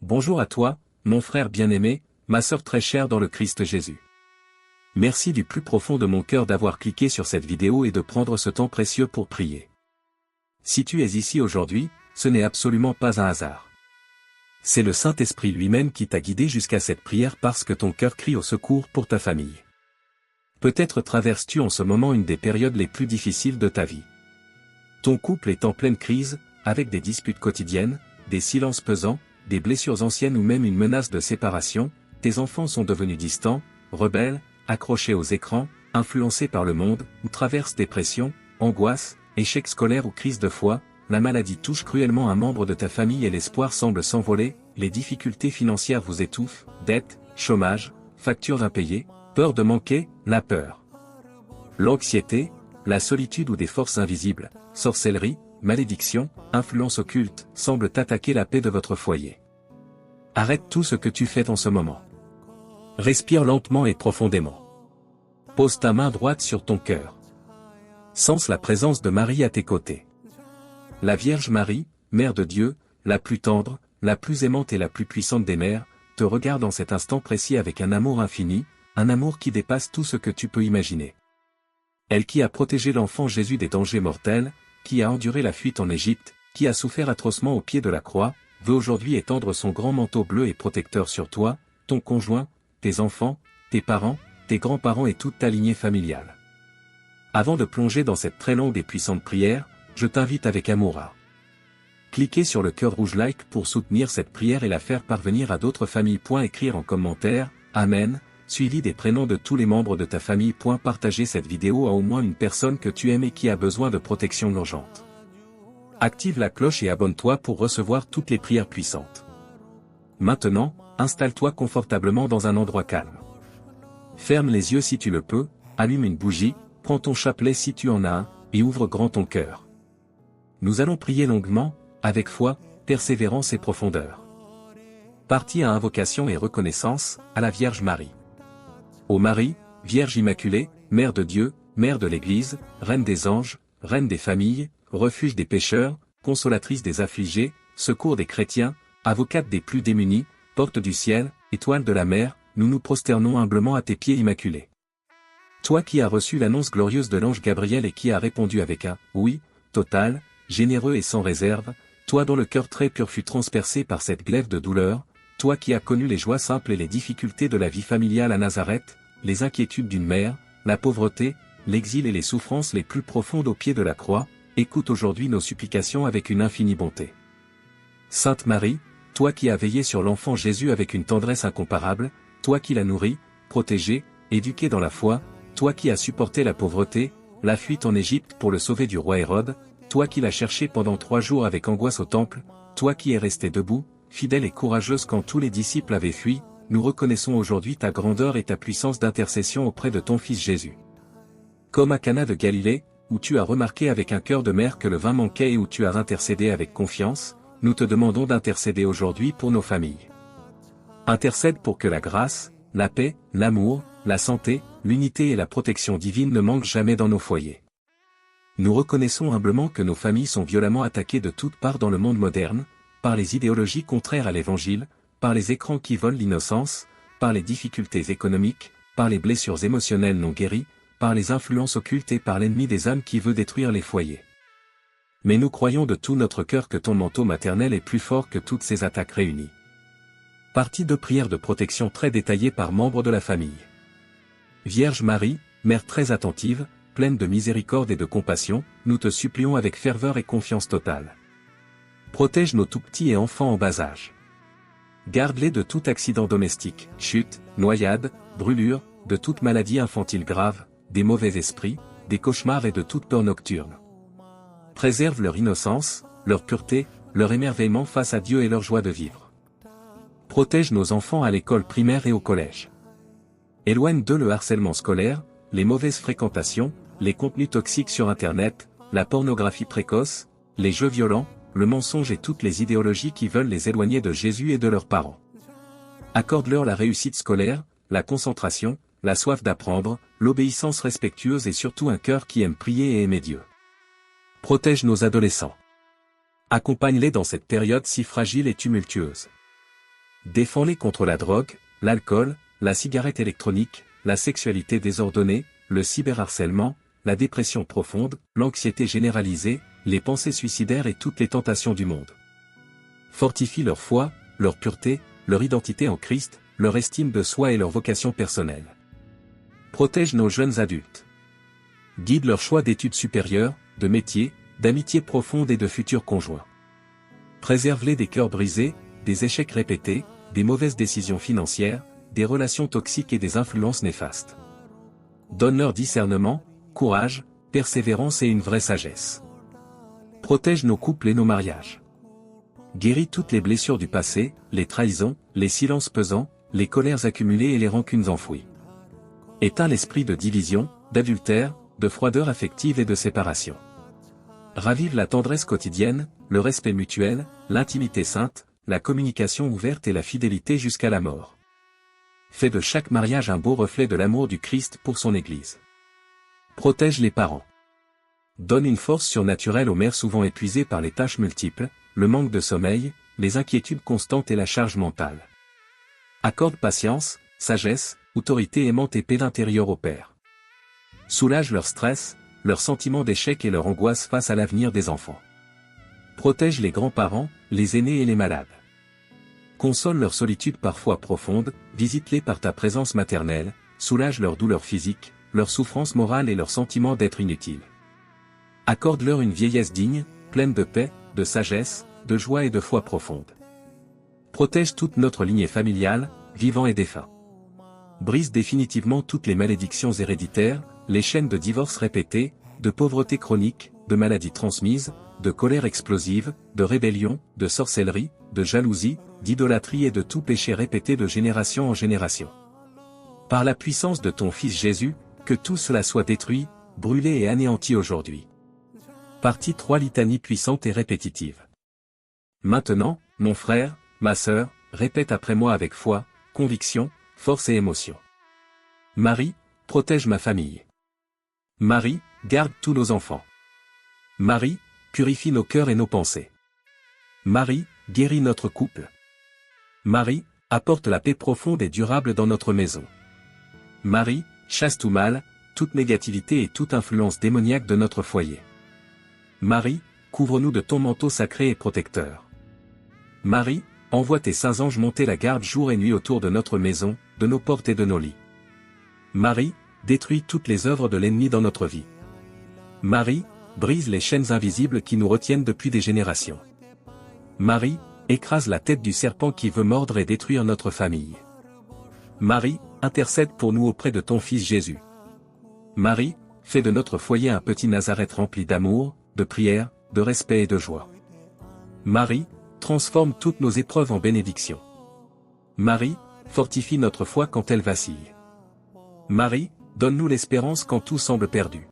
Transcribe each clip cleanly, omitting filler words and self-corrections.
Bonjour à toi, mon frère bien-aimé, ma sœur très chère dans le Christ Jésus. Merci du plus profond de mon cœur d'avoir cliqué sur cette vidéo et de prendre ce temps précieux pour prier. Si tu es ici aujourd'hui, ce n'est absolument pas un hasard. C'est le Saint-Esprit lui-même qui t'a guidé jusqu'à cette prière parce que ton cœur crie au secours pour ta famille. Peut-être traverses-tu en ce moment une des périodes les plus difficiles de ta vie. Ton couple est en pleine crise, avec des disputes quotidiennes, des silences pesants, des blessures anciennes ou même une menace de séparation, tes enfants sont devenus distants, rebelles, accrochés aux écrans, influencés par le monde, ou traversent dépression, angoisse, échec scolaire ou crise de foi, la maladie touche cruellement un membre de ta famille et l'espoir semble s'envoler, les difficultés financières vous étouffent, dettes, chômage, factures impayées, peur de manquer, la peur. L'anxiété, la solitude ou des forces invisibles, sorcellerie, malédiction, influence occulte, semblent attaquer la paix de votre foyer. Arrête tout ce que tu fais en ce moment. Respire lentement et profondément. Pose ta main droite sur ton cœur. Sens la présence de Marie à tes côtés. La Vierge Marie, Mère de Dieu, la plus tendre, la plus aimante et la plus puissante des mères, te regarde en cet instant précis avec un amour infini, un amour qui dépasse tout ce que tu peux imaginer. Elle qui a protégé l'enfant Jésus des dangers mortels, qui a enduré la fuite en Égypte, qui a souffert atrocement au pied de la croix, veut aujourd'hui étendre son grand manteau bleu et protecteur sur toi, ton conjoint, tes enfants, tes parents, tes grands-parents et toute ta lignée familiale. Avant de plonger dans cette très longue et puissante prière, je t'invite avec amour à cliquer sur le cœur rouge like pour soutenir cette prière et la faire parvenir à d'autres familles. Écrire en commentaire, Amen, suivi des prénoms de tous les membres de ta famille. Partager cette vidéo à au moins une personne que tu aimes et qui a besoin de protection urgente. Active la cloche et abonne-toi pour recevoir toutes les prières puissantes. Maintenant, installe-toi confortablement dans un endroit calme. Ferme les yeux si tu le peux, allume une bougie, prends ton chapelet si tu en as un, et ouvre grand ton cœur. Nous allons prier longuement, avec foi, persévérance et profondeur. Partie à invocation et reconnaissance, à la Vierge Marie. Ô Marie, Vierge Immaculée, Mère de Dieu, Mère de l'Église, Reine des anges, Reine des familles, refuge des pécheurs, consolatrice des affligés, secours des chrétiens, avocate des plus démunis, porte du ciel, étoile de la mer, nous nous prosternons humblement à tes pieds immaculés. Toi qui as reçu l'annonce glorieuse de l'ange Gabriel et qui as répondu avec un « oui », total, généreux et sans réserve, toi dont le cœur très pur fut transpercé par cette glaive de douleur, toi qui as connu les joies simples et les difficultés de la vie familiale à Nazareth, les inquiétudes d'une mère, la pauvreté, l'exil et les souffrances les plus profondes au pied de la croix, écoute aujourd'hui nos supplications avec une infinie bonté. Sainte Marie, toi qui as veillé sur l'enfant Jésus avec une tendresse incomparable, toi qui l'as nourri, protégé, éduqué dans la foi, toi qui as supporté la pauvreté, la fuite en Égypte pour le sauver du roi Hérode, toi qui l'as cherché pendant 3 jours avec angoisse au temple, toi qui es resté debout, fidèle et courageuse quand tous les disciples avaient fui, nous reconnaissons aujourd'hui ta grandeur et ta puissance d'intercession auprès de ton Fils Jésus. Comme à Cana de Galilée, où tu as remarqué avec un cœur de mère que le vin manquait et où tu as intercédé avec confiance, nous te demandons d'intercéder aujourd'hui pour nos familles. Intercède pour que la grâce, la paix, l'amour, la santé, l'unité et la protection divine ne manquent jamais dans nos foyers. Nous reconnaissons humblement que nos familles sont violemment attaquées de toutes parts dans le monde moderne, par les idéologies contraires à l'Évangile, par les écrans qui volent l'innocence, par les difficultés économiques, par les blessures émotionnelles non guéries, par les influences occultes et par l'ennemi des âmes qui veut détruire les foyers. Mais nous croyons de tout notre cœur que ton manteau maternel est plus fort que toutes ces attaques réunies. Partie de prière de protection très détaillée par membre de la famille. Vierge Marie, Mère très attentive, pleine de miséricorde et de compassion, nous te supplions avec ferveur et confiance totale. Protège nos tout-petits et enfants en bas âge. Garde-les de tout accident domestique, chute, noyade, brûlure, de toute maladie infantile grave, des mauvais esprits, des cauchemars et de toute peur nocturne. Préserve leur innocence, leur pureté, leur émerveillement face à Dieu et leur joie de vivre. Protège nos enfants à l'école primaire et au collège. Éloigne d'eux le harcèlement scolaire, les mauvaises fréquentations, les contenus toxiques sur Internet, la pornographie précoce, les jeux violents, le mensonge et toutes les idéologies qui veulent les éloigner de Jésus et de leurs parents. Accorde-leur la réussite scolaire, la concentration, la soif d'apprendre, l'obéissance respectueuse et surtout un cœur qui aime prier et aimer Dieu. Protège nos adolescents. Accompagne-les dans cette période si fragile et tumultueuse. Défends-les contre la drogue, l'alcool, la cigarette électronique, la sexualité désordonnée, le cyberharcèlement, la dépression profonde, l'anxiété généralisée, les pensées suicidaires et toutes les tentations du monde. Fortifie leur foi, leur pureté, leur identité en Christ, leur estime de soi et leur vocation personnelle. Protège nos jeunes adultes. Guide leur choix d'études supérieures, de métiers, d'amitiés profondes et de futurs conjoints. Préserve-les des cœurs brisés, des échecs répétés, des mauvaises décisions financières, des relations toxiques et des influences néfastes. Donne-leur discernement, courage, persévérance et une vraie sagesse. Protège nos couples et nos mariages. Guéris toutes les blessures du passé, les trahisons, les silences pesants, les colères accumulées et les rancunes enfouies. Éteins l'esprit de division, d'adultère, de froideur affective et de séparation. Ravive la tendresse quotidienne, le respect mutuel, l'intimité sainte, la communication ouverte et la fidélité jusqu'à la mort. Fais de chaque mariage un beau reflet de l'amour du Christ pour son Église. Protège les parents. Donne une force surnaturelle aux mères souvent épuisées par les tâches multiples, le manque de sommeil, les inquiétudes constantes et la charge mentale. Accorde patience, sagesse, autorité aimante et paix d'intérieur aux pères. Soulage leur stress, leur sentiment d'échec et leur angoisse face à l'avenir des enfants. Protège les grands-parents, les aînés et les malades. Console leur solitude parfois profonde, visite-les par ta présence maternelle, soulage leur douleur physique, leur souffrance morale et leur sentiment d'être inutile. Accorde-leur une vieillesse digne, pleine de paix, de sagesse, de joie et de foi profonde. Protège toute notre lignée familiale, vivants et défunts. Brise définitivement toutes les malédictions héréditaires, les chaînes de divorce répétés, de pauvreté chronique, de maladies transmises, de colère explosive, de rébellion, de sorcellerie, de jalousie, d'idolâtrie et de tout péché répété de génération en génération. Par la puissance de ton Fils Jésus, que tout cela soit détruit, brûlé et anéanti aujourd'hui. Partie 3. Litanie puissante et répétitive. Maintenant, mon frère, ma sœur, répète après moi avec foi, conviction, force et émotion. Marie, protège ma famille. Marie, garde tous nos enfants. Marie, purifie nos cœurs et nos pensées. Marie, guéris notre couple. Marie, apporte la paix profonde et durable dans notre maison. Marie, chasse tout mal, toute négativité et toute influence démoniaque de notre foyer. Marie, couvre-nous de ton manteau sacré et protecteur. Marie, envoie tes saints anges monter la garde jour et nuit autour de notre maison, de nos portes et de nos lits. Marie, détruis toutes les œuvres de l'ennemi dans notre vie. Marie, brise les chaînes invisibles qui nous retiennent depuis des générations. Marie, écrase la tête du serpent qui veut mordre et détruire notre famille. Marie, intercède pour nous auprès de ton Fils Jésus. Marie, fais de notre foyer un petit Nazareth rempli d'amour, de prière, de respect et de joie. Marie, transforme toutes nos épreuves en bénédictions. Marie, fortifie notre foi quand elle vacille. Marie, donne-nous l'espérance quand tout semble perdu.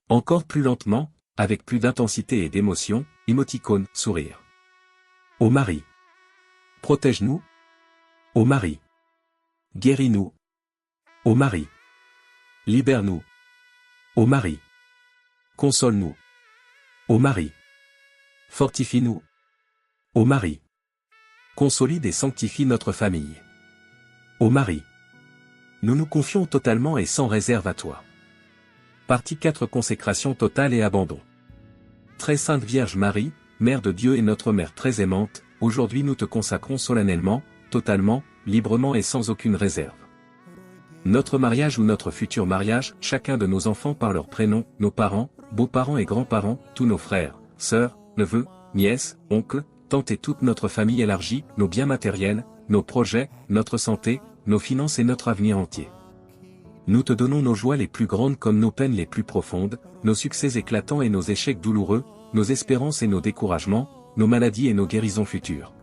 Encore plus lentement, avec plus d'intensité et d'émotion, émoticône, sourire. Ô Marie, protège-nous. Ô Marie, guéris-nous. Ô Marie, libère-nous. Ô Marie, console-nous. Ô Marie, fortifie-nous. Ô Marie, consolide et sanctifie notre famille. Ô Marie, nous nous confions totalement et sans réserve à toi. Partie 4. Consécration totale et abandon. Très sainte Vierge Marie, Mère de Dieu et notre Mère très aimante, aujourd'hui nous te consacrons solennellement, totalement, librement et sans aucune réserve. Notre mariage ou notre futur mariage, chacun de nos enfants par leur prénom, nos parents, beaux-parents et grands-parents, tous nos frères, sœurs, neveux, nièces, oncles, tantes et toute notre famille élargie, nos biens matériels, nos projets, notre santé, nos finances et notre avenir entier. Nous te donnons nos joies les plus grandes comme nos peines les plus profondes, nos succès éclatants et nos échecs douloureux, nos espérances et nos découragements, nos maladies et nos guérisons futures.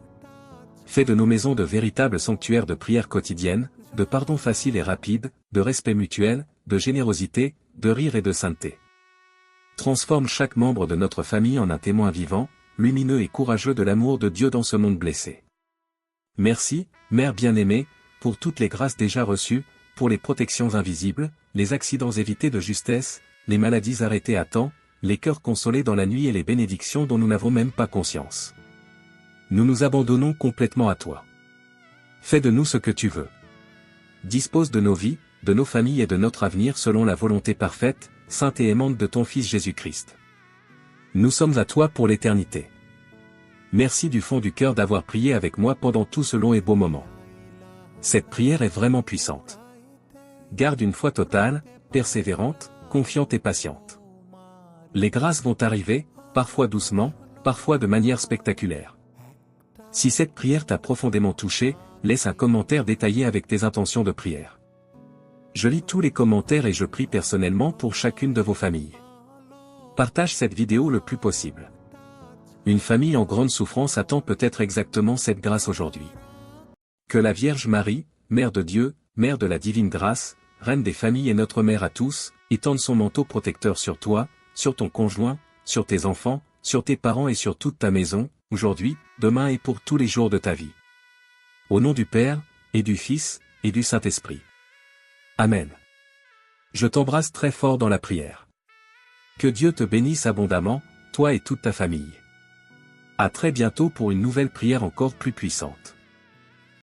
Fais de nos maisons de véritables sanctuaires de prière quotidienne, de pardon facile et rapide, de respect mutuel, de générosité, de rire et de sainteté. Transforme chaque membre de notre famille en un témoin vivant, lumineux et courageux de l'amour de Dieu dans ce monde blessé. Merci, Mère bien-aimée, pour toutes les grâces déjà reçues, pour les protections invisibles, les accidents évités de justesse, les maladies arrêtées à temps, les cœurs consolés dans la nuit et les bénédictions dont nous n'avons même pas conscience. Nous nous abandonnons complètement à toi. Fais de nous ce que tu veux. Dispose de nos vies, de nos familles et de notre avenir selon la volonté parfaite, sainte et aimante de ton Fils Jésus-Christ. Nous sommes à toi pour l'éternité. Merci du fond du cœur d'avoir prié avec moi pendant tout ce long et beau moment. Cette prière est vraiment puissante. Garde une foi totale, persévérante, confiante et patiente. Les grâces vont arriver, parfois doucement, parfois de manière spectaculaire. Si cette prière t'a profondément touché, laisse un commentaire détaillé avec tes intentions de prière. Je lis tous les commentaires et je prie personnellement pour chacune de vos familles. Partage cette vidéo le plus possible. Une famille en grande souffrance attend peut-être exactement cette grâce aujourd'hui. Que la Vierge Marie, Mère de Dieu, Mère de la divine grâce, Reine des familles et notre Mère à tous, étende son manteau protecteur sur toi, sur ton conjoint, sur tes enfants, sur tes parents et sur toute ta maison, aujourd'hui, demain et pour tous les jours de ta vie. Au nom du Père, et du Fils, et du Saint-Esprit. Amen. Je t'embrasse très fort dans la prière. Que Dieu te bénisse abondamment, toi et toute ta famille. À très bientôt pour une nouvelle prière encore plus puissante.